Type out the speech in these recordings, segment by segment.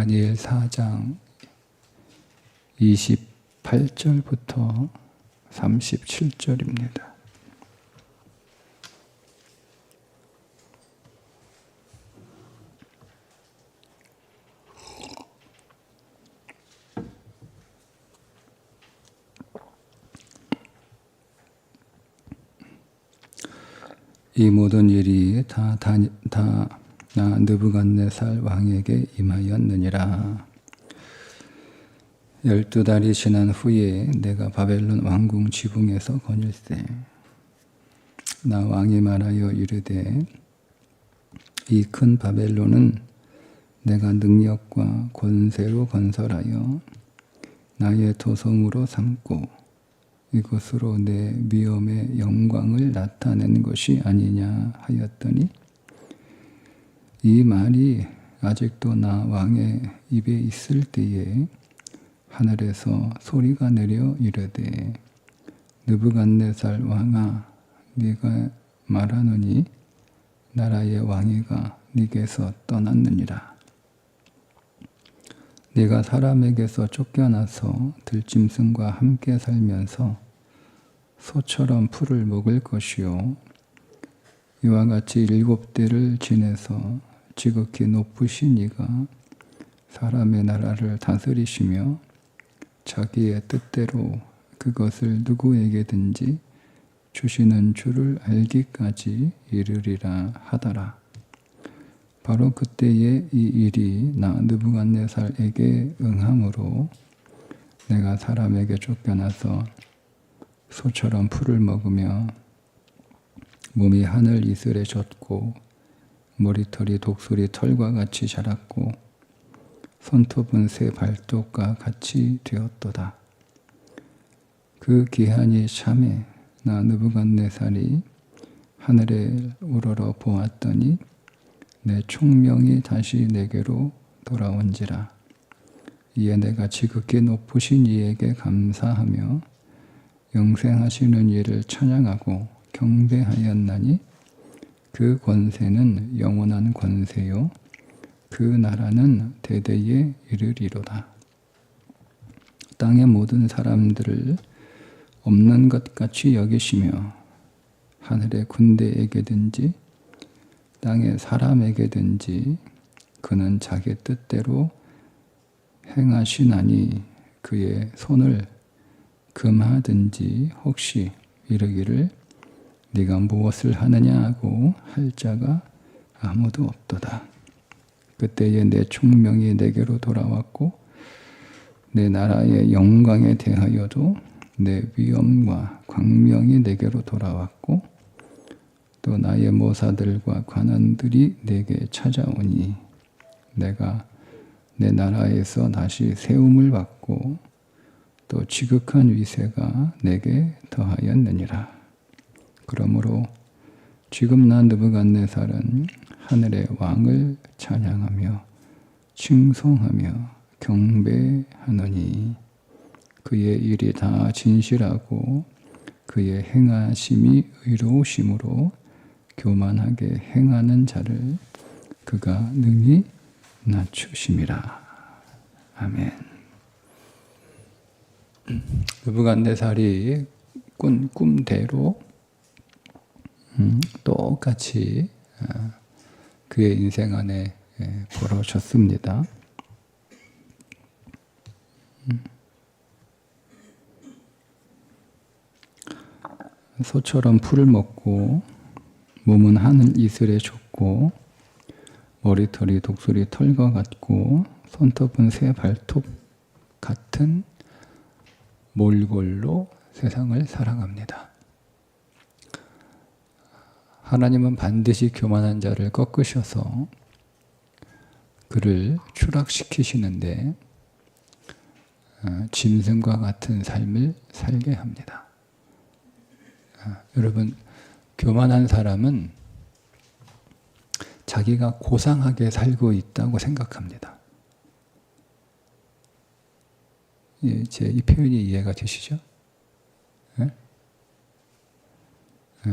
다니엘 4장 28절부터 37절입니다. 이 모든 일이 다 느부갓네살 왕에게 임하였느니라. 12달이 지난 후에 내가 바벨론 왕궁 지붕에서 거닐세. 나 왕이 말하여 이르되 이 큰 바벨론은 내가 능력과 권세로 건설하여 나의 도성으로 삼고 이것으로 내 위엄의 영광을 나타낸 것이 아니냐 하였더니 이 말이 아직도 나 왕의 입에 있을 때에 하늘에서 소리가 내려 이르되 느부갓네살 왕아 네가 말하노니 나라의 왕위가 네게서 떠났느니라. 네가 사람에게서 쫓겨나서 들짐승과 함께 살면서 소처럼 풀을 먹을 것이요 이와 같이 7대를 지내서 지극히 높으신 이가 사람의 나라를 다스리시며 자기의 뜻대로 그것을 누구에게든지 주시는 줄을 알기까지 이르리라 하더라. 바로 그때에 이 일이 나 느부갓네살에게 응함으로 내가 사람에게 쫓겨나서 소처럼 풀을 먹으며 몸이 하늘 이슬에 젖고 머리털이 독수리 털과 같이 자랐고 손톱은 새 발톱과 같이 되었도다. 그 기한이 참에 나 느부갓네살이 하늘에 우러러 보았더니 내 총명이 다시 내게로 돌아온지라. 이에 내가 지극히 높으신 이에게 감사하며 영생하시는 이를 찬양하고 경배하였나니 그 권세는 영원한 권세요 그 나라는 대대에 이르리로다. 땅의 모든 사람들을 없는 것 같이 여기시며 하늘의 군대에게든지 땅의 사람에게든지 그는 자기 뜻대로 행하시나니 그의 손을 금하든지 혹시 이르기를 네가 무엇을 하느냐 하고 할 자가 아무도 없도다. 그때에 내 총명이 내게로 돌아왔고 내 나라의 영광에 대하여도 내 위엄과 광명이 내게로 돌아왔고 또 나의 모사들과 관원들이 내게 찾아오니 내가 내 나라에서 다시 세움을 받고 또 지극한 위세가 내게 더하였느니라. 그러므로 지금 나 느부갓네살은 하늘의 왕을 찬양하며 칭송하며 경배하노니 그의 일이 다 진실하고 그의 행하심이 의로우심으로 교만하게 행하는 자를 그가 능히 낮추심이라. 아멘. 느부갓네살이 꾼 꿈대로 똑같이 그의 인생 안에 벌어졌습니다. 소처럼 풀을 먹고 몸은 하늘 이슬에 젖고 머리털이 독수리 털과 같고 손톱은 새 발톱 같은 몰골로 세상을 살아갑니다. 하나님은 반드시 교만한 자를 꺾으셔서 그를 추락시키시는데 짐승과 같은 삶을 살게 합니다. 여러분, 교만한 사람은 자기가 고상하게 살고 있다고 생각합니다. 이 표현이 이해가 되시죠? 네? 네.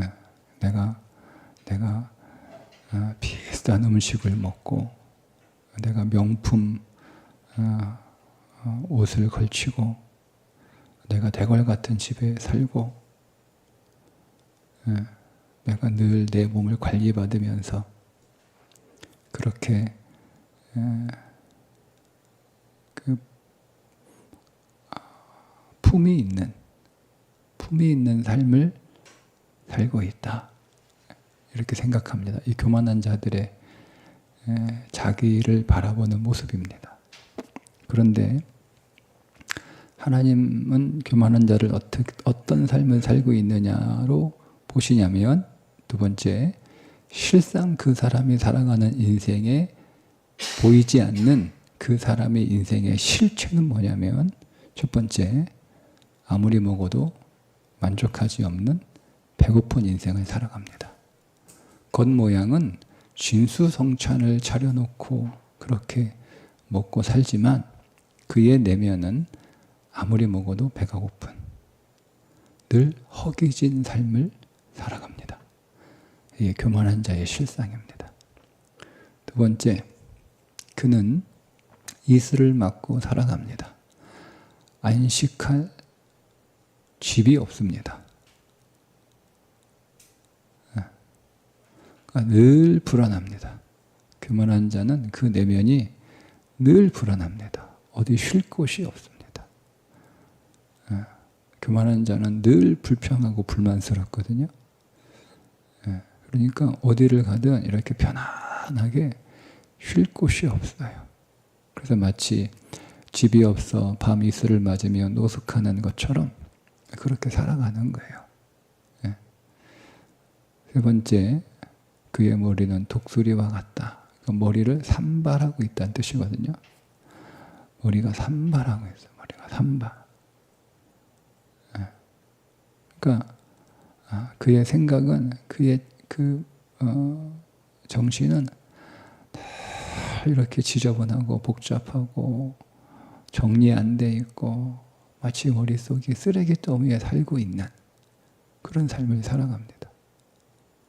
내가 비싼 음식을 먹고 내가 명품 옷을 걸치고 내가 대궐 같은 집에 살고 내가 늘 내 몸을 관리받으면서 그렇게 그 품이 있는 삶을 살고 있다. 이렇게 생각합니다. 이 교만한 자들의 자기를 바라보는 모습입니다. 그런데 하나님은 교만한 자를 어떤 삶을 살고 있느냐로 보시냐면, 두 번째, 실상 그 사람이 살아가는 인생에 보이지 않는 그 사람의 인생의 실체는 뭐냐면, 첫 번째, 아무리 먹어도 만족하지 없는 배고픈 인생을 살아갑니다. 겉모양은 진수성찬을 차려놓고 그렇게 먹고 살지만 그의 내면은 아무리 먹어도 배가 고픈 늘 허기진 삶을 살아갑니다. 이게 교만한 자의 실상입니다. 두 번째, 그는 이슬을 맞고 살아갑니다. 안식할 집이 없습니다. 그러니까 늘 불안합니다. 교만한 자는 그 내면이 늘 불안합니다. 어디 쉴 곳이 없습니다. 교만한 자는 늘 불평하고 불만스럽거든요. 그러니까 어디를 가든 이렇게 편안하게 쉴 곳이 없어요. 그래서 마치 집이 없어 밤 이슬을 맞으며 노숙하는 것처럼 그렇게 살아가는 거예요. 세 번째, 그의 머리는 독수리와 같다. 그 머리를 산발하고 있다는 뜻이거든요. 머리가 산발하고 있어요. 머리가 산발. 그러니까 그의 생각은, 그의 정신은 다 이렇게 지저분하고 복잡하고 정리 안 돼 있고 마치 머릿속이 쓰레기더미에 살고 있는 그런 삶을 살아갑니다.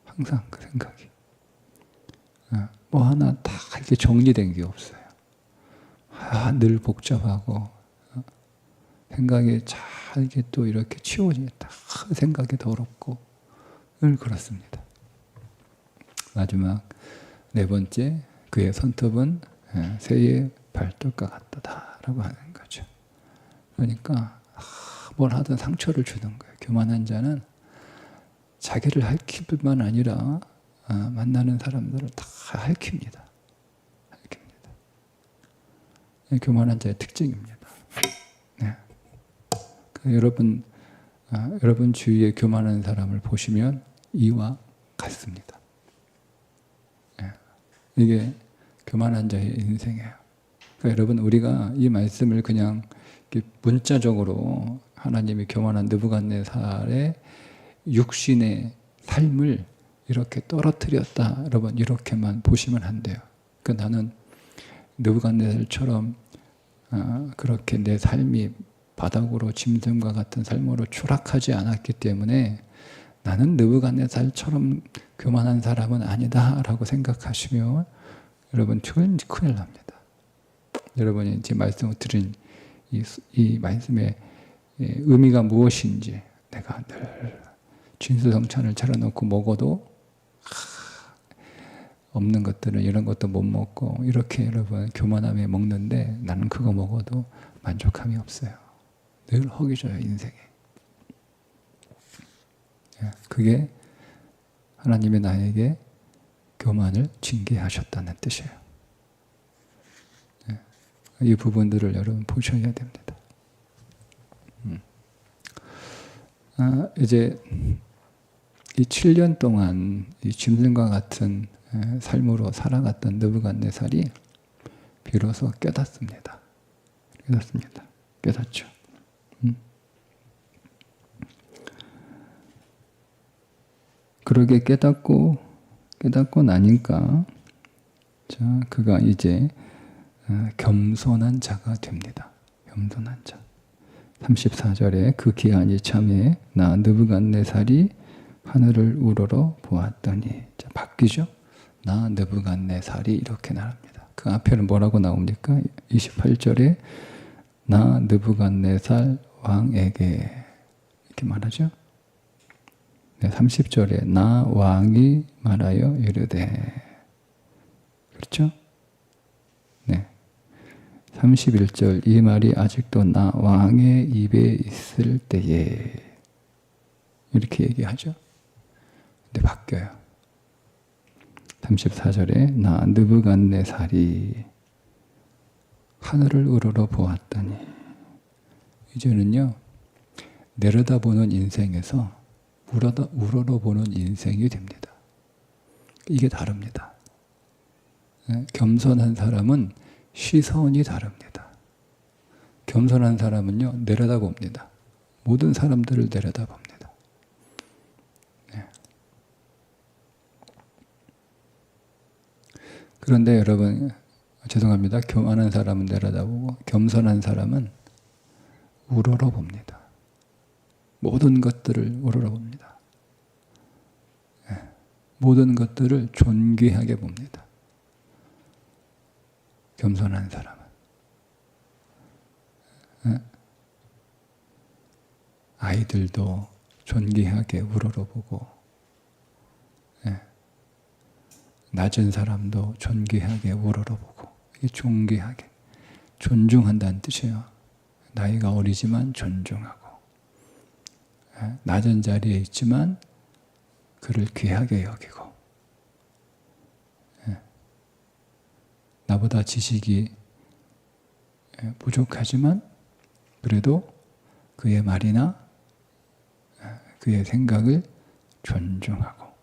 항상 그 생각이. 뭐 하나 다 이렇게 정리된 게 없어요. 늘 복잡하고 생각이 잘 이게 또 이렇게 치워지게 다 생각이 더럽고 늘 그렇습니다. 마지막 네 번째, 그의 손톱은 새의 발톱과 같다라고 하는 거죠. 그러니까 뭘 하든 상처를 주는 거예요. 교만한 자는 자기를 핥힐 뿐만 아니라 만나는 사람들을 다 핥힙니다. 교만한 자의 특징입니다. 네. 여러분 주위에 교만한 사람을 보시면 이와 같습니다. 이게 교만한 자의 인생이에요. 그러니까 여러분, 우리가 이 말씀을 그냥 문자적으로 하나님이 교만한 느부갓네살의 육신의 삶을 이렇게 떨어뜨렸다, 여러분 이렇게만 보시면 안 돼요. 그러니까 나는 느부갓네살처럼 그렇게 내 삶이 바닥으로 짐승과 같은 삶으로 추락하지 않았기 때문에 나는 느부갓네살처럼 교만한 사람은 아니다라고 생각하시면 여러분 큰일 납니다. 여러분이 제 말씀을 들은 이 말씀의 의미가 무엇인지, 내가 늘 진수성찬을 차려놓고 먹어도 없는 것들은 이런 것도 못 먹고 이렇게 여러분 교만함에 먹는데 나는 그거 먹어도 만족함이 없어요. 늘 허기져요, 인생에. 그게 하나님이 나에게 교만을 징계하셨다는 뜻이에요. 이 부분들을 여러분 보셔야 됩니다. 이제 이 7년 동안 이 짐승과 같은 삶으로 살아갔던 느부갓네살이 비로소 깨닫습니다. 깨닫죠. 그러게 깨닫고 나니까 자, 그가 이제 겸손한 자가 됩니다. 겸손한 자. 34절에 그 기한이 참에 나 느부갓네살이 하늘을 우러러 보았더니, 자, 바뀌죠. 나 느부갓네살이 이렇게 나옵니다. 그 앞에는 뭐라고 나옵니까? 28절에 나 느부갓네살 왕에게 이렇게 말하죠. 네, 30절에 나 왕이 말하여 이르되, 그렇죠? 네. 31절 이 말이 아직도 나 왕의 입에 있을 때에 이렇게 얘기하죠. 근데 바뀌어요. 34절에 나 느부갓네살이 하늘을 우러러 보았더니, 이제는요 내려다보는 인생에서 우러러보는 인생이 됩니다. 이게 다릅니다. 겸손한 사람은 시선이 다릅니다. 겸손한 사람은요 내려다봅니다. 모든 사람들을 내려다봅니다. 네. 그런데 여러분, 죄송합니다. 교만한 사람은 내려다보고 겸손한 사람은 우러러봅니다. 모든 것들을 우러러봅니다. 네. 모든 것들을 존귀하게 봅니다. 겸손한 사람은. 네. 아이들도 존귀하게 우러러보고, 네. 낮은 사람도 존귀하게 우러러보고, 이게 존귀하게, 존중한다는 뜻이에요. 나이가 어리지만 존중하고, 낮은 자리에 있지만 그를 귀하게 여기고, 나보다 지식이 부족하지만 그래도 그의 말이나 그의 생각을 존중하고,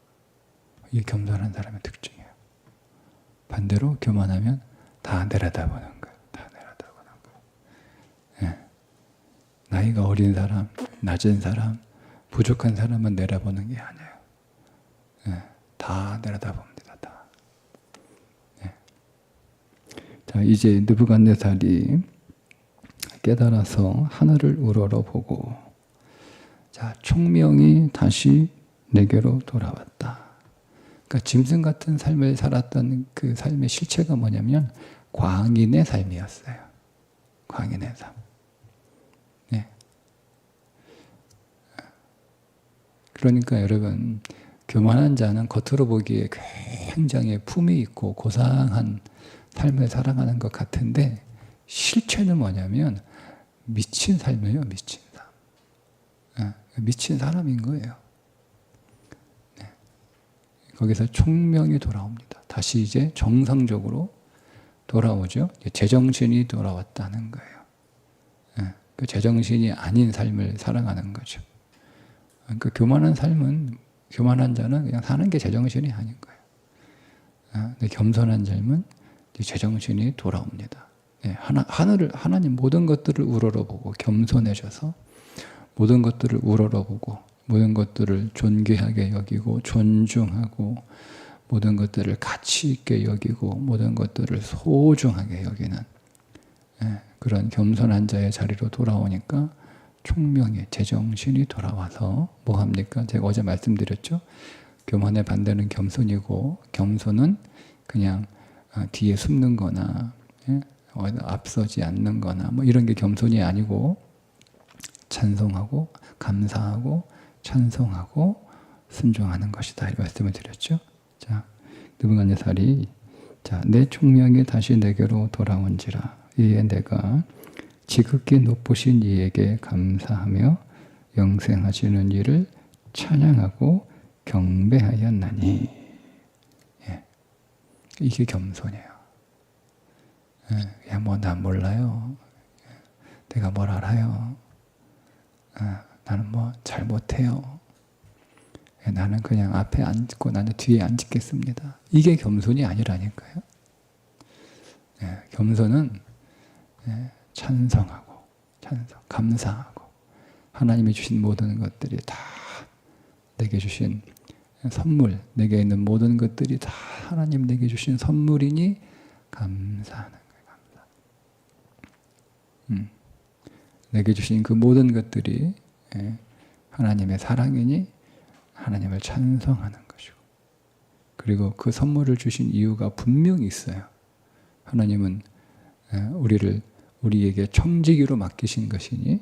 이게 겸손한 사람의 특징이에요. 반대로 교만하면 다 내려다보는 거예요. 다 내려다보는 거예요. 나이가 어린 사람, 낮은 사람, 부족한 사람은 내려보는 게 아니에요. 다 내려다봅니다. 다. 자, 이제 느부갓네살이 깨달아서 하늘을 우러러보고, 자, 총명이 다시 내게로 돌아왔다. 그러니까 짐승 같은 삶을 살았던 그 삶의 실체가 뭐냐면 광인의 삶이었어요. 광인의 삶. 네. 그러니까 여러분, 교만한 자는 겉으로 보기에 굉장히 품이 있고 고상한 삶을 살아가는 것 같은데 실체는 뭐냐면 미친 삶이에요. 미친 삶. 미친 사람인 거예요. 네. 거기서 총명이 돌아옵니다. 다시 이제 정상적으로 돌아오죠. 제정신이 돌아왔다는 거예요. 그 제정신이 아닌 삶을 살아가는 거죠. 그러니까 교만한 삶은, 교만한 자는 그냥 사는 게 제정신이 아닌 거예요. 근데 겸손한 삶은 제정신이 돌아옵니다. 하나님 모든 것들을 우러러보고 겸손해져서 모든 것들을 우러러보고 모든 것들을 존귀하게 여기고 존중하고 모든 것들을 가치 있게 여기고 모든 것들을 소중하게 여기는 그런 겸손한 자의 자리로 돌아오니까 총명의 제정신이 돌아와서 뭐 합니까? 제가 어제 말씀드렸죠. 교만의 반대는 겸손이고, 겸손은 그냥 뒤에 숨는 거나 앞서지 않는 거나 뭐 이런 게 겸손이 아니고, 찬송하고 감사하고 찬송하고 순종하는 것이다, 이 말씀을 드렸죠. 자, 느부갓네살이 자, 내 총명이 다시 내게로 돌아온지라 이에 내가 지극히 높으신 이에게 감사하며 영생하시는 이를 찬양하고 경배하였나니. 이게 겸손이에요. 야, 뭐 난 몰라요. 내가 뭘 알아요. 나는 뭐 잘 못해요. 나는 그냥 앞에 앉고 나는 뒤에 앉겠습니다. 이게 겸손이 아니라니까요. 겸손은 찬성하고 감사하고 하나님이 주신 모든 것들이 다 내게 주신 선물, 내게 있는 모든 것들이 다 하나님 내게 주신 선물이니 감사하는 거예요. 감사. 내게 주신 그 모든 것들이 하나님의 사랑이니 하나님을 찬송하는 것이고, 그리고 그 선물을 주신 이유가 분명히 있어요. 하나님은 우리에게 청지기로 맡기신 것이니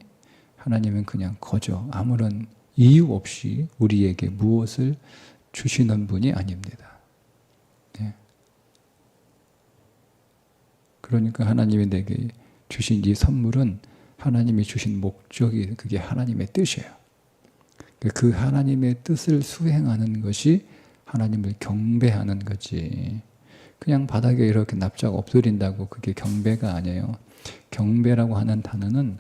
하나님은 그냥 거저 아무런 이유 없이 우리에게 무엇을 주시는 분이 아닙니다. 네. 그러니까 하나님이 내게 주신 이 선물은 하나님이 주신 목적이 그게 하나님의 뜻이에요. 그 하나님의 뜻을 수행하는 것이 하나님을 경배하는 거지. 그냥 바닥에 이렇게 납작 엎드린다고 그게 경배가 아니에요. 경배라고 하는 단어는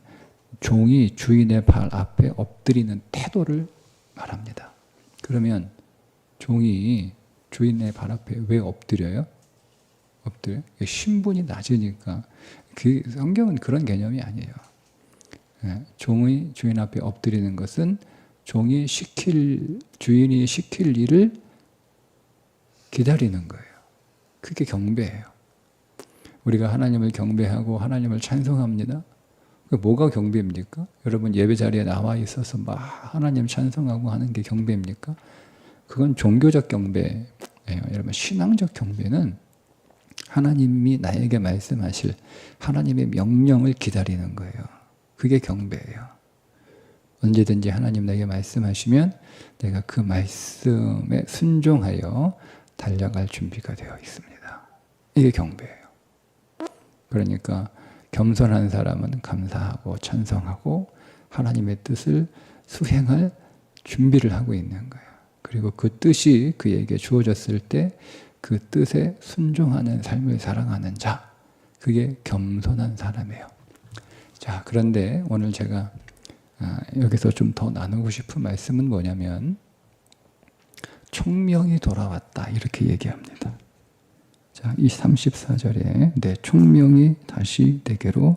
종이 주인의 발 앞에 엎드리는 태도를 말합니다. 그러면 종이 주인의 발 앞에 왜 엎드려요? 엎드려요? 신분이 낮으니까. 그 성경은 그런 개념이 아니에요. 종이 주인 앞에 엎드리는 것은 주인이 시킬 일을 기다리는 거예요. 그게 경배예요. 우리가 하나님을 경배하고 하나님을 찬송합니다. 뭐가 경배입니까? 여러분 예배 자리에 나와 있어서 막 하나님 찬송하고 하는 게 경배입니까? 그건 종교적 경배예요. 여러분 신앙적 경배는 하나님이 나에게 말씀하실 하나님의 명령을 기다리는 거예요. 그게 경배예요. 언제든지 하나님 내게 말씀하시면 내가 그 말씀에 순종하여 달려갈 준비가 되어 있습니다. 이게 경배예요. 그러니까 겸손한 사람은 감사하고 찬송하고 하나님의 뜻을 수행할 준비를 하고 있는 거예요. 그리고 그 뜻이 그에게 주어졌을 때 그 뜻에 순종하는 삶을 살아가는 자, 그게 겸손한 사람이에요. 자, 그런데 오늘 제가 여기서 좀 더 나누고 싶은 말씀은 뭐냐면 총명이 돌아왔다 이렇게 얘기합니다. 자, 이 34절에 내 총명이 다시 내게로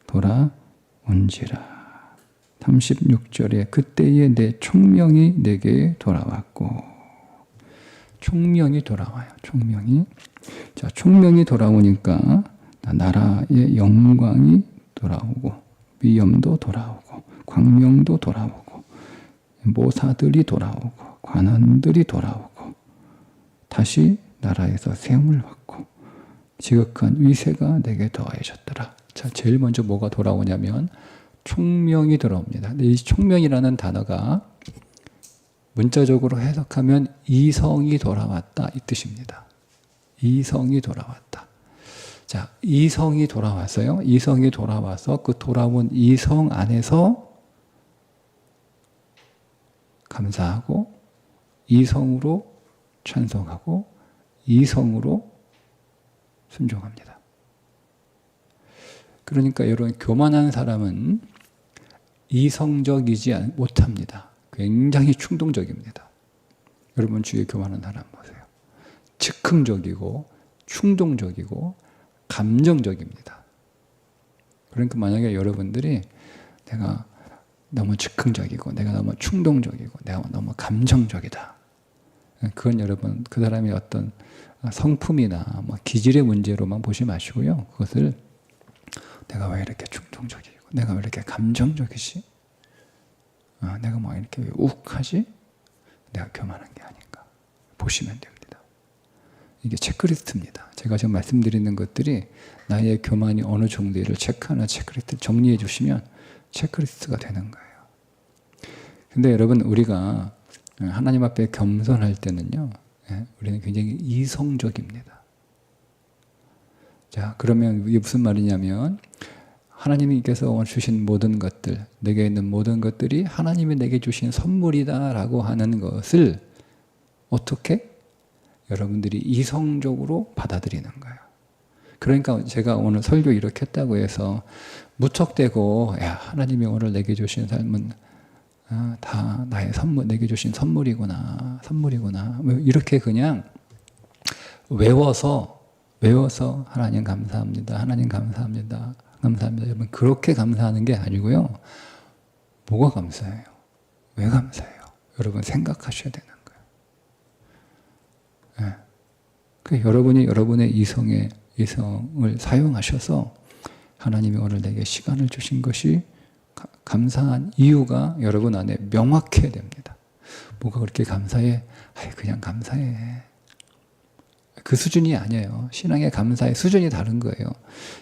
돌아온지라. 36절에 그때에 내 총명이 내게 돌아왔고. 총명이 돌아와요. 총명이. 자, 총명이 돌아오니까 나라의 영광이 돌아오고 위엄도 돌아오고 광명도 돌아오고 모사들이 돌아오고 관원들이 돌아오고 다시 나라에서 세움을 받고 지극한 위세가 내게 더해졌더라. 자, 제일 먼저 뭐가 돌아오냐면 총명이 돌아옵니다. 근데 이 총명이라는 단어가 문자적으로 해석하면 이성이 돌아왔다 이 뜻입니다. 이성이 돌아왔다. 자, 이성이 돌아왔어요. 이성이 돌아와서 그 돌아온 이성 안에서 감사하고 이성으로 찬송하고 이성으로 순종합니다. 그러니까 여러분 교만한 사람은 이성적이지 못합니다. 굉장히 충동적입니다. 여러분 주위에 교만한 사람 보세요. 즉흥적이고 충동적이고 감정적입니다. 그러니까 만약에 여러분들이 내가 너무 즉흥적이고 내가 너무 충동적이고 내가 너무 감정적이다. 그건 여러분 그 사람의 어떤 성품이나 뭐 기질의 문제로만 보지 마시고요. 그것을 내가 왜 이렇게 충동적이고 내가 왜 이렇게 감정적이지? 내가 뭐 이렇게 왜 욱하지? 내가 교만한 게 아닌가 보시면 됩니다. 이게 체크리스트입니다. 제가 지금 말씀드리는 것들이 나의 교만이 어느 정도를 체크하는 체크리스트 정리해 주시면 체크리스트가 되는 거예요. 근데 여러분 우리가 하나님 앞에 겸손할 때는요, 우리는 굉장히 이성적입니다. 자, 그러면 이게 무슨 말이냐면 하나님께서 주신 모든 것들, 내게 있는 모든 것들이 하나님이 내게 주신 선물이다라고 하는 것을 어떻게? 여러분들이 이성적으로 받아들이는 거예요. 그러니까 제가 오늘 설교 이렇게 했다고 해서 무턱대고 야, 하나님이 오늘 내게 주신 삶은 다 나의 선물, 내게 주신 선물이구나 이렇게 그냥 외워서 하나님 감사합니다. 하나님 감사합니다. 여러분 그렇게 감사하는 게 아니고요. 뭐가 감사해요? 왜 감사해요? 여러분 생각하셔야 되는 거예요. 그러니까 여러분이 여러분의 이성을 사용하셔서 하나님이 오늘 내게 시간을 주신 것이 감사한 이유가 여러분 안에 명확해야 됩니다. 뭐가 그렇게 감사해? 그냥 감사해. 그 수준이 아니에요. 신앙의 감사의 수준이 다른 거예요.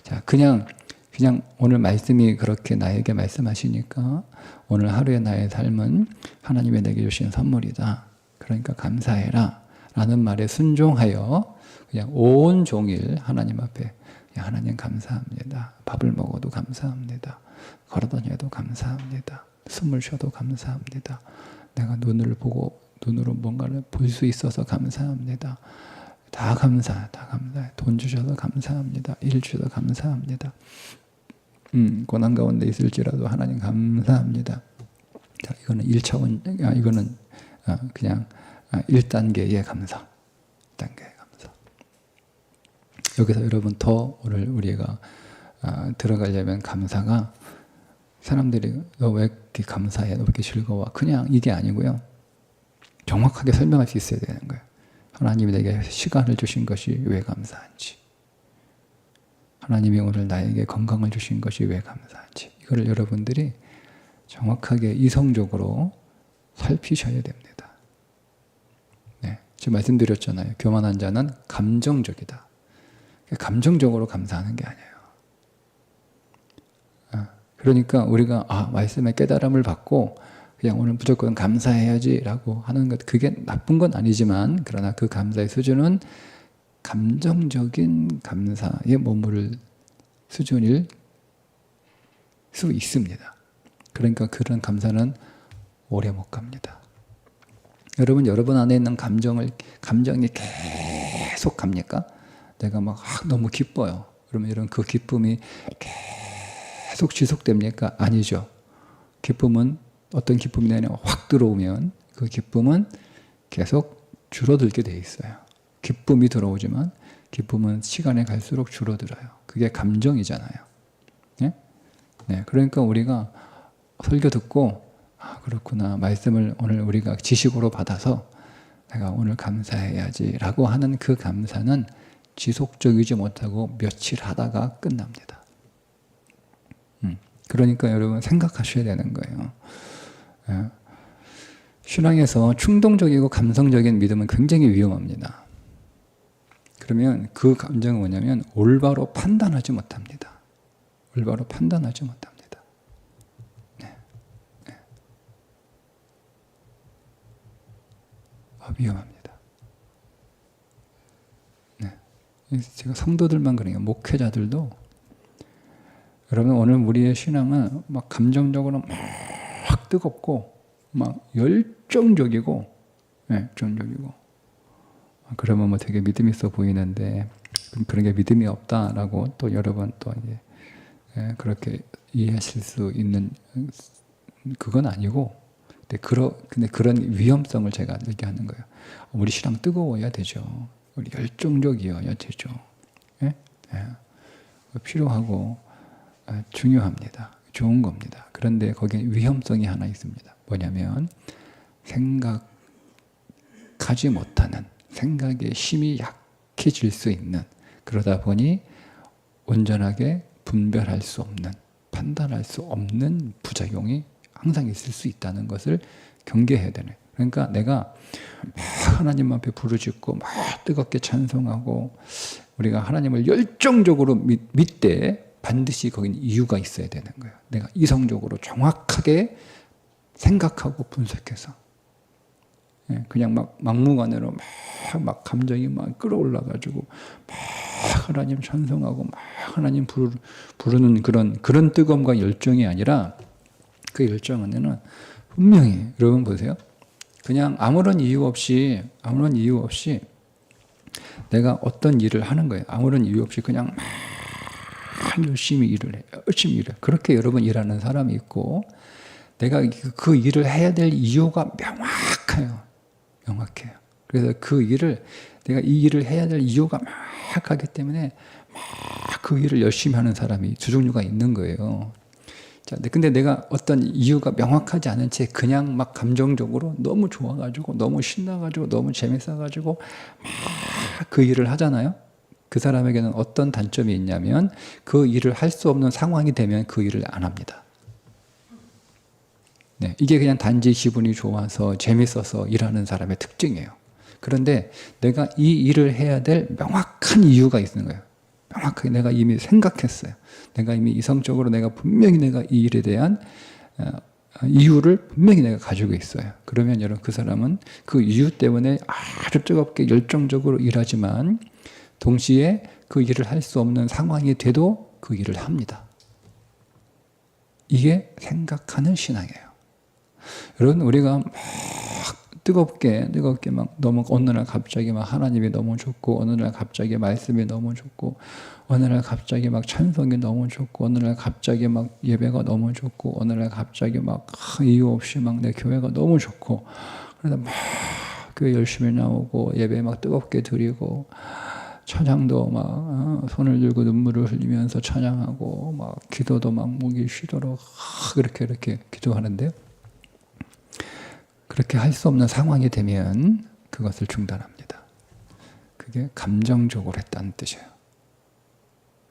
자, 그냥 오늘 말씀이 그렇게 나에게 말씀하시니까 오늘 하루의 나의 삶은 하나님이 내게 주신 선물이다. 그러니까 감사해라. 라는 말에 순종하여 그냥 온 종일 하나님 앞에 하나님 감사합니다. 밥을 먹어도 감사합니다. 걸어다녀도 감사합니다. 숨을 쉬어도 감사합니다. 내가 눈으로 뭔가를 볼 수 있어서 감사합니다. 다 감사해. 돈 주셔서 감사합니다. 일 주셔서 감사합니다. 고난 가운데 있을지라도 하나님 감사합니다. 자, 이거는 1차원, 이거는 그냥 1단계의 감사. 1단계의 감사. 여기서 여러분 더 오늘 우리가 들어가려면 감사가 사람들이 너 왜 이렇게 감사해? 너 왜 이렇게 즐거워? 그냥 이게 아니고요. 정확하게 설명할 수 있어야 되는 거예요. 하나님이 내게 시간을 주신 것이 왜 감사한지, 하나님이 오늘 나에게 건강을 주신 것이 왜 감사한지, 이거를 여러분들이 정확하게 이성적으로 살피셔야 됩니다. 네, 지금 말씀드렸잖아요. 교만한 자는 감정적이다. 감정적으로 감사하는 게 아니에요. 그러니까 우리가 말씀의 깨달음을 받고 그냥 오늘 무조건 감사해야지 라고 하는 것, 그게 나쁜 건 아니지만 그러나 그 감사의 수준은 감정적인 감사에 머무를 수준일 수 있습니다. 그러니까 그런 감사는 오래 못 갑니다. 여러분 안에 있는 감정이 계속 갑니까? 내가 막 너무 기뻐요. 그러면 여러분 그 기쁨이 계속 지속됩니까? 아니죠. 기쁨은 어떤 기쁨이 내 안에 확 들어오면 그 기쁨은 계속 줄어들게 돼 있어요. 기쁨이 들어오지만 기쁨은 시간이 갈수록 줄어들어요. 그게 감정이잖아요. 네? 네, 그러니까 우리가 설교 듣고 그렇구나. 말씀을 오늘 우리가 지식으로 받아서 내가 오늘 감사해야지 라고 하는 그 감사는 지속적이지 못하고 며칠 하다가 끝납니다. 그러니까 여러분 생각하셔야 되는 거예요. 신앙에서 충동적이고 감성적인 믿음은 굉장히 위험합니다. 그러면 그 감정은 뭐냐면 올바로 판단하지 못합니다. 올바로 판단하지 못합니다. 네. 네. 위험합니다. 네. 제가 성도들만 그래요. 목회자들도 여러분 오늘 우리의 신앙은 막 감정적으로 막 뜨겁고 막 열정적이고, 열정적이고. 그러면 뭐 되게 믿음이 있어 보이는데 그런 게 믿음이 없다라고 또 여러분 또 이제 그렇게 이해하실 수 있는 그건 아니고, 근데 그런 위험성을 제가 얘기하는 거예요. 우리 신앙 뜨거워야 되죠. 우리 열정적이어야 되죠. 필요하고 중요합니다. 좋은 겁니다. 그런데 거기에 위험성이 하나 있습니다. 뭐냐면 생각하지 못하는, 생각의 힘이 약해질 수 있는, 그러다 보니 온전하게 분별할 수 없는, 판단할 수 없는 부작용이 항상 있을 수 있다는 것을 경계해야 되네. 그러니까 내가 막 하나님 앞에 부르짖고 막 뜨겁게 찬송하고 우리가 하나님을 열정적으로 믿되 반드시 거기는 이유가 있어야 되는 거예요. 내가 이성적으로 정확하게 생각하고 분석해서 그냥 막 막무가내로 막 감정이 막 끌어올라가지고 막 하나님 찬송하고 막 하나님 부르는 그런 뜨거움과 열정이 아니라 그 열정 안에는 분명히 여러분 보세요. 그냥 아무런 이유 없이 내가 어떤 일을 하는 거예요. 아무런 이유 없이 그냥 막 열심히 일을 해요. 그렇게 여러분 일하는 사람이 있고, 내가 그 일을 해야 될 이유가 명확해요. 그래서 내가 이 일을 해야 될 이유가 명확하기 때문에 막 그 일을 열심히 하는 사람이 두 종류가 있는 거예요. 자, 근데 내가 어떤 이유가 명확하지 않은 채 그냥 막 감정적으로 너무 좋아가지고, 너무 신나가지고, 너무 재밌어가지고 막 그 일을 하잖아요. 그 사람에게는 어떤 단점이 있냐면 그 일을 할 수 없는 상황이 되면 그 일을 안 합니다. 네, 이게 그냥 단지 기분이 좋아서 재밌어서 일하는 사람의 특징이에요. 그런데 내가 이 일을 해야 될 명확한 이유가 있는 거예요. 명확하게 내가 이미 생각했어요. 내가 이미 이성적으로 내가 분명히 내가 이 일에 대한 이유를 분명히 내가 가지고 있어요. 그러면 여러분 그 사람은 그 이유 때문에 아주 뜨겁게 열정적으로 일하지만 동시에 그 일을 할 수 없는 상황이 돼도 그 일을 합니다. 이게 생각하는 신앙이에요. 여러분 우리가 막 뜨겁게 막 너무 어느 날 갑자기 막 하나님이 너무 좋고 어느 날 갑자기 말씀이 너무 좋고 어느 날 갑자기 막 찬송이 너무 좋고 어느 날 갑자기 막 예배가 너무 좋고 어느 날 갑자기 막 이유 없이 막 내 교회가 너무 좋고 그래서 막 교회 열심히 나오고 예배 막 뜨겁게 드리고 찬양도 막 손을 들고 눈물을 흘리면서 찬양하고 막 기도도 막 목이 쉬도록 이렇게 기도하는데요. 그렇게 할 수 없는 상황이 되면 그것을 중단합니다. 그게 감정적으로 했다는 뜻이에요.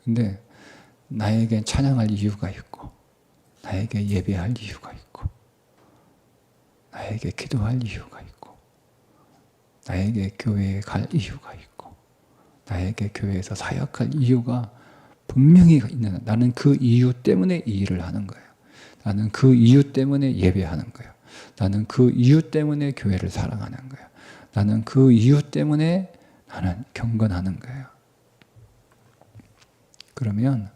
근데 나에게 찬양할 이유가 있고 나에게 예배할 이유가 있고 나에게 기도할 이유가 있고 나에게 교회에 갈 이유가 있고 나에게 교회에서 사역할 이유가 분명히 있는, 나는 그 이유 때문에 이 일을 하는 거예요. 나는 그 이유 때문에 예배하는 거예요. 나는 그 이유 때문에 교회를 사랑하는 거예요. 나는 그 이유 때문에 나는 경건하는 거예요. 그러면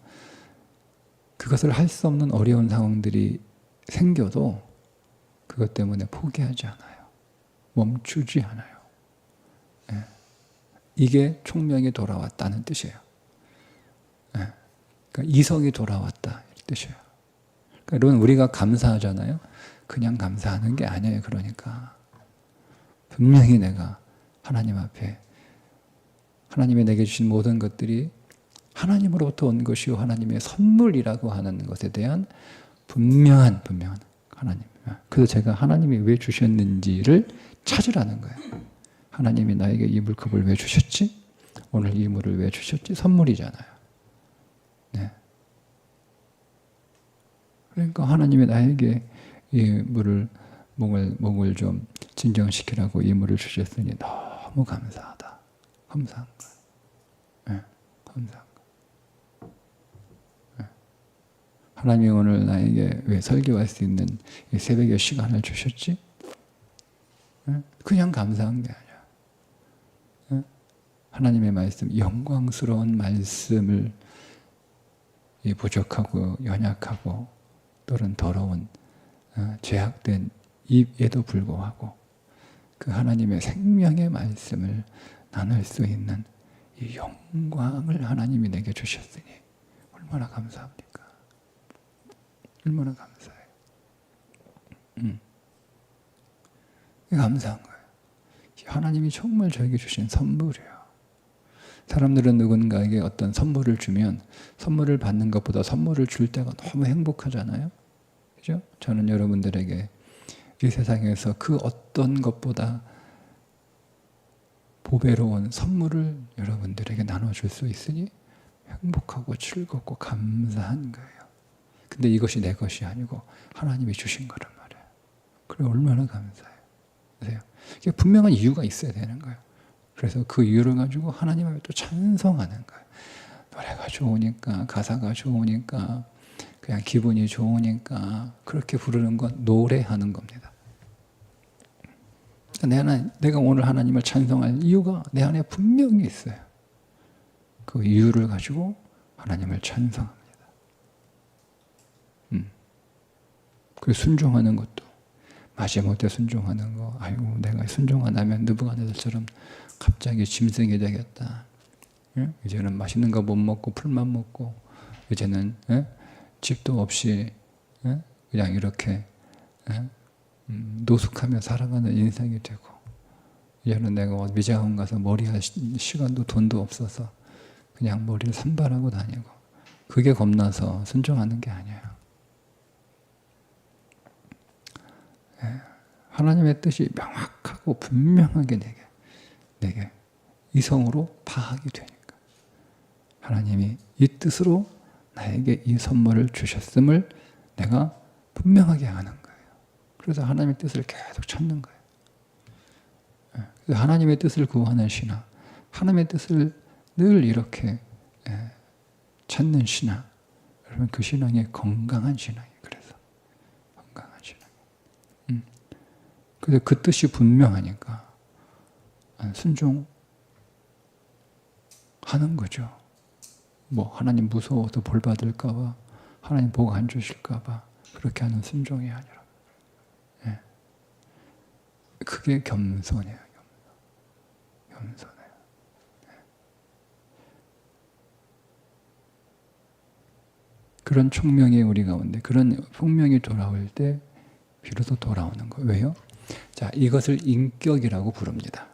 그것을 할 수 없는 어려운 상황들이 생겨도 그것 때문에 포기하지 않아요. 멈추지 않아요. 예. 이게 총명이 돌아왔다는 뜻이에요. 예. 그러니까 이성이 돌아왔다 이 뜻이에요. 그러니까 여러분 우리가 감사하잖아요. 그냥 감사하는 게 아니에요. 그러니까 분명히 내가 하나님 앞에 하나님이 내게 주신 모든 것들이 하나님으로부터 온 것이요 하나님의 선물이라고 하는 것에 대한 분명한 하나님. 그래서 제가 하나님이 왜 주셨는지를 찾으라는 거예요. 하나님이 나에게 이 물컵을 왜 주셨지? 오늘 이 물을 왜 주셨지? 선물이잖아요. 네. 그러니까 하나님이 나에게 이 물을 목을 좀 진정시키라고 이 물을 주셨으니 너무 감사하다. 감사한 거예요. 네. 감사한 거예요. 네. 하나님이 오늘 나에게 왜 설교할 수 있는 이 새벽의 시간을 주셨지? 네? 그냥 감사한 게 아니야. 네? 하나님의 말씀, 영광스러운 말씀을 이 부족하고 연약하고 또는 더러운 죄악된 입에도 불구하고 그 하나님의 생명의 말씀을 나눌 수 있는 이 영광을 하나님이 내게 주셨으니 얼마나 감사합니까? 얼마나 감사해요. 감사한 거예요. 하나님이 정말 저에게 주신 선물이에요. 사람들은 누군가에게 어떤 선물을 주면 선물을 받는 것보다 선물을 줄 때가 너무 행복하잖아요. 그죠? 저는 여러분들에게 이 세상에서 그 어떤 것보다 보배로운 선물을 여러분들에게 나눠줄 수 있으니 행복하고 즐겁고 감사한 거예요. 근데 이것이 내 것이 아니고 하나님이 주신 거란 말이에요. 그래 얼마나 감사해요. 그래서 이게 분명한 이유가 있어야 되는 거예요. 그래서 그 이유를 가지고 하나님 앞에 또 찬송하는 거예요. 노래가 좋으니까, 가사가 좋으니까, 그냥 기분이 좋으니까 그렇게 부르는 건 노래하는 겁니다. 내가 오늘 하나님을 찬송할 이유가 내 안에 분명히 있어요. 그 이유를 가지고 하나님을 찬송합니다. 그 순종하는 것도 마지못해 순종하는 거. 아이고 내가 순종 안 하면 느부갓네살처럼 갑자기 짐승이 되겠다. 예? 이제는 맛있는 거 못 먹고 풀만 먹고 이제는 집도 없이 그냥 이렇게 노숙하며 살아가는 인생이 되고 이제는 내가 미장원 가서 머리할 시간도 돈도 없어서 그냥 머리를 산발하고 다니고 그게 겁나서 순종하는 게 아니에요. 하나님의 뜻이 명확하고 분명하게 내게 이성으로 파악이 되니까 하나님이 이 뜻으로 나에게 이 선물을 주셨음을 내가 분명하게 아는 거예요. 그래서 하나님의 뜻을 계속 찾는 거예요. 그래서 하나님의 뜻을 구하는 신앙, 하나님의 뜻을 늘 이렇게 찾는 신앙, 여러분 그 신앙이 건강한 신앙이에요. 그래서 건강한 신앙. 그래서 그 뜻이 분명하니까 순종하는 거죠. 뭐 하나님 무서워서 벌 받을까봐, 하나님 복 안 주실까봐 그렇게 하는 순종이 아니라, 그게 겸손이에요. 겸손해요. 그런 총명이 우리 가운데, 그런 총명이 돌아올 때 비로소 돌아오는 거예요. 왜요? 자, 이것을 인격이라고 부릅니다.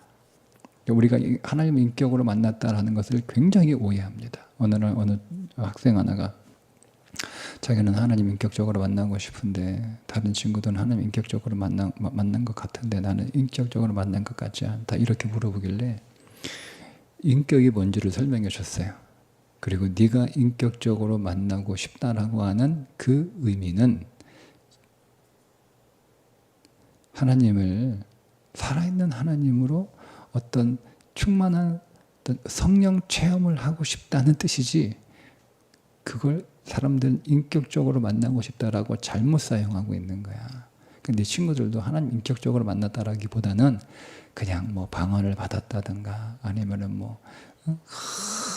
우리가 하나님의 인격으로 만났다라는 것을 굉장히 오해합니다. 오늘은 어느 학생 하나가 자기는 하나님 인격적으로 만나고 싶은데 다른 친구들은 하나님 인격적으로 만난 것 같은데 나는 인격적으로 만난 것 같지 않다, 이렇게 물어보길래 인격이 뭔지를 설명해 줬어요. 그리고 네가 인격적으로 만나고 싶다라고 하는 그 의미는 하나님을, 살아있는 하나님으로 어떤 충만한 어떤 성령 체험을 하고 싶다는 뜻이지, 그걸 사람들은 인격적으로 만나고 싶다라고 잘못 사용하고 있는 거야. 근데 친구들도 하나님 인격적으로 만났다라기보다는 그냥 뭐 방언을 받았다든가 아니면은 뭐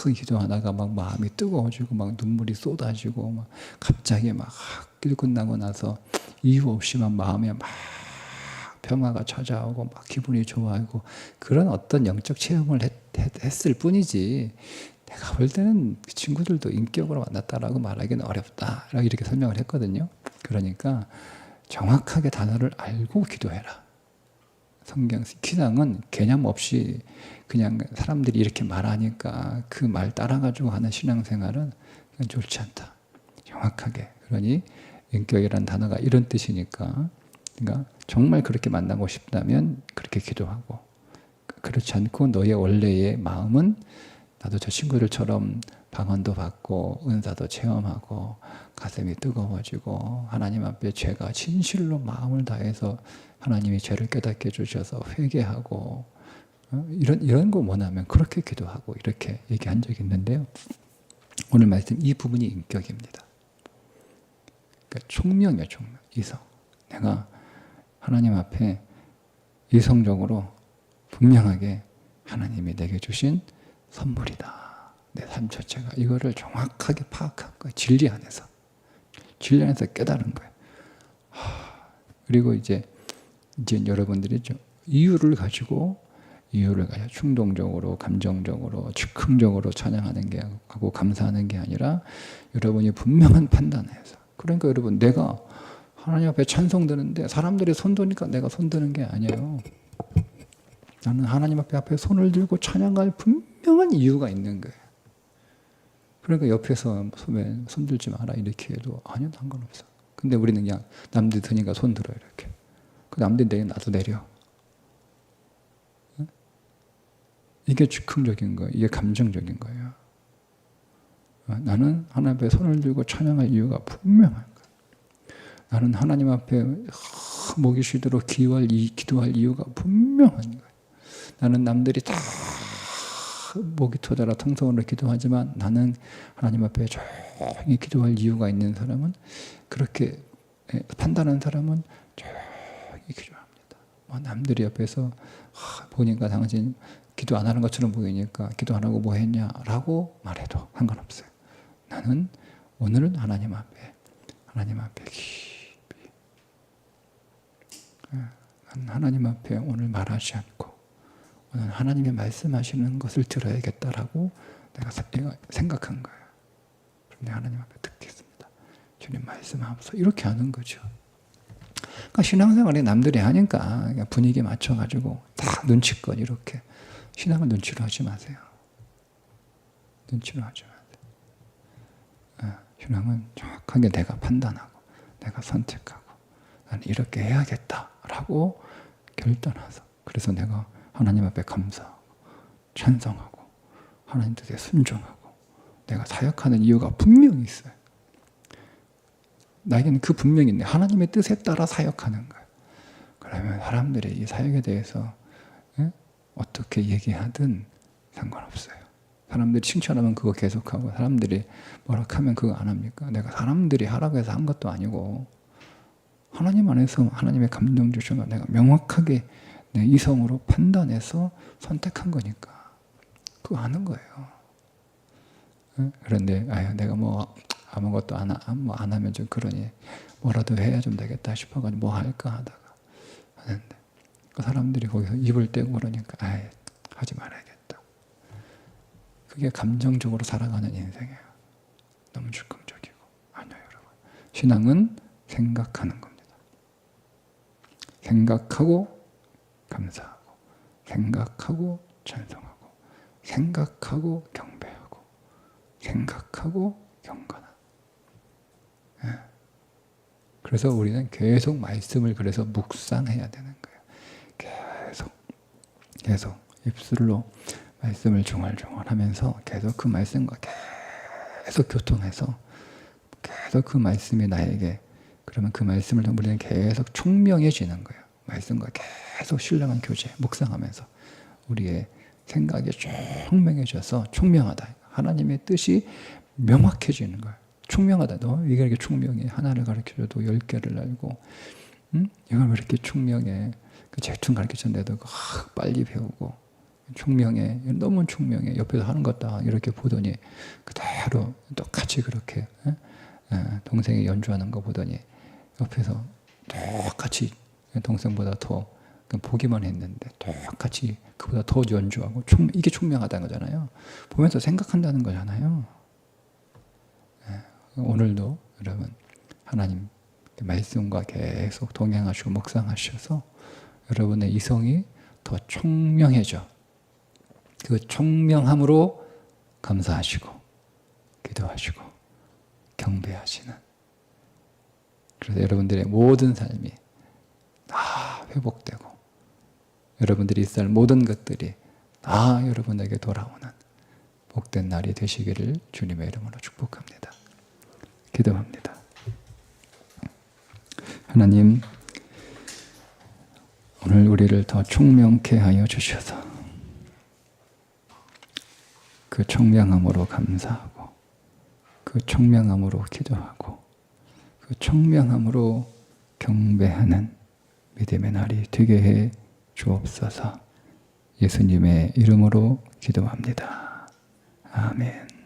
기도하다가 막 마음이 뜨거워지고 막 눈물이 쏟아지고 막 갑자기 막 기도 끝나고 나서 이유 없이 막 마음에 막 평화가 찾아오고 막 기분이 좋아하고 그런 어떤 영적 체험을 했을 뿐이지, 내가 볼 때는 그 친구들도 인격으로 만났다라고 말하기는 어렵다, 이렇게 설명을 했거든요. 그러니까 정확하게 단어를 알고 기도해라. 성경 신앙은 개념 없이 그냥 사람들이 이렇게 말하니까 그 말 따라가지고 하는 신앙생활은 그건 좋지 않다. 정확하게. 그러니 인격이라는 단어가 이런 뜻이니까, 그러니까 정말 그렇게 만나고 싶다면 그렇게 기도하고, 그렇지 않고 너의 원래의 마음은 나도 저 친구들처럼 방언도 받고 은사도 체험하고 가슴이 뜨거워지고 하나님 앞에 죄가 진실로 마음을 다해서 하나님이 죄를 깨닫게 해주셔서 회개하고 이런 거 원하면 그렇게 기도하고, 이렇게 얘기한 적이 있는데요. 오늘 말씀 이 부분이 인격입니다. 그러니까 총명이에요. 총명. 이성. 내가 하나님 앞에 이성적으로 분명하게 하나님이 내게 주신 선물이다. 내 삶 자체가 이거를 정확하게 파악한 거예요. 진리 안에서. 진리 안에서 깨달은 거예요. 그리고 이제 여러분들이 이유를 가지고 충동적으로, 감정적으로, 즉흥적으로 찬양하는 게 하고 감사하는 게 아니라 여러분이 분명한 판단에서. 그러니까 여러분, 내가 하나님 앞에 찬송 드는데 사람들이 손 드니까 내가 손 드는 게 아니에요. 나는 하나님 앞에 손을 들고 찬양할 분명한 이유가 있는 거예요. 그러니까 옆에서 손 들지 마라 이렇게 해도 아니요, 상관없어. 근데 우리는 그냥 남들 드니까 손 들어 이렇게. 그 남들 내리면 나도 내려. 이게 즉흥적인 거예요. 이게 감정적인 거예요. 나는 하나님 앞에 손을 들고 찬양할 이유가 분명한 거예요. 나는 하나님 앞에 목이 쉬도록 기도할 이유가 분명한 거예요. 나는 남들이 다 목이 터져라 통성으로 기도하지만 나는 하나님 앞에 조용히 기도할 이유가 있는 사람은, 그렇게 판단하는 사람은 조용히 기도합니다. 남들이 옆에서 보니까 당신 기도 안 하는 것처럼 보이니까 기도 안 하고 뭐 했냐라고 말해도 상관없어요. 나는 오늘은 하나님 앞에 깊이, 나는 하나님 앞에 오늘 말하지 않고 오늘 하나님이 말씀하시는 것을 들어야겠다라고 내가 생각한 거예요. 그런데 하나님 앞에 듣겠습니다. 주님 말씀하면서 이렇게 하는 거죠. 그러니까 신앙생활이 남들이 하니까 분위기에 맞춰가지고 다 눈치껏 이렇게. 신앙을 눈치로 하지 마세요. 눈치로 하지 마세요. 신앙은 정확하게 내가 판단하고 내가 선택하고 나는 이렇게 해야겠다라고 결단해서, 그래서 내가 하나님 앞에 감사하고 찬송하고 하나님 뜻에 순종하고 내가 사역하는 이유가 분명히 있어요. 나에게는 그 분명히 있네. 하나님의 뜻에 따라 사역하는 거예요. 그러면 사람들이 이 사역에 대해서 어떻게 얘기하든 상관없어요. 사람들이 칭찬하면 그거 계속하고 사람들이 뭐라 하면 그거 안 합니까? 내가 사람들이 하라고 해서 한 것도 아니고 하나님 안에서 하나님의 감동 주셔서 내가 명확하게 내 이성으로 판단해서 선택한 거니까 그거 아는 거예요. 그런데 내가 뭐 아무것도 안 하면 좀 그러니 뭐라도 해야 좀 되겠다 싶어가지고 뭐 할까 하다가 하는데 그 사람들이 거기서 입을 떼고 그러니까 하지 말아야겠다. 그게 감정적으로 살아가는 인생이에요. 너무 즉흥적이고. 아니요, 여러분. 신앙은 생각하는 겁니다. 생각하고 감사하고, 생각하고 찬송하고, 생각하고 경배하고, 생각하고 경건하고. 그래서 우리는 계속 말씀을 그래서 묵상해야 되는 거예요. 계속 입술로 말씀을 중얼중얼 하면서 계속 그 말씀과 계속 교통해서 계속 그 말씀이 나에게 그러면 그 말씀을 우리는 계속 총명해지는 거예요. 말씀과 계속 신령한 교제, 묵상하면서 우리의 생각이 총명해져서 총명하다. 하나님의 뜻이 명확해지는 거예요. 총명하다. 너 이게 이렇게 총명해. 하나를 가르쳐줘도 10개를 알고 이걸 왜 이렇게 총명해. 그 제퉁 가르쳐줬는데도 빨리 배우고 총명해. 너무 총명해. 옆에서 하는 것 다 이렇게 보더니 그대로 똑같이 그렇게 동생이 연주하는 거 보더니 옆에서 똑같이 동생보다 더 보기만 했는데 똑같이 그보다 더 연주하고 이게 총명하다는 거잖아요. 보면서 생각한다는 거잖아요. 오늘도 여러분 하나님 말씀과 계속 동행하시고 묵상하셔서 여러분의 이성이 더 총명해져. 그 총명함으로 감사하시고 기도하시고 경배하시는, 그래서 여러분들의 모든 삶이 다 회복되고 여러분들이 있을 모든 것들이 다 여러분에게 돌아오는 복된 날이 되시기를 주님의 이름으로 축복합니다. 기도합니다. 하나님, 오늘 우리를 더 총명케 하여 주셔서 그 총명함으로 감사하고 그 총명함으로 기도하고 그 총명함으로 경배하는 믿음의 날이 되게 해 주옵소서. 예수님의 이름으로 기도합니다. 아멘.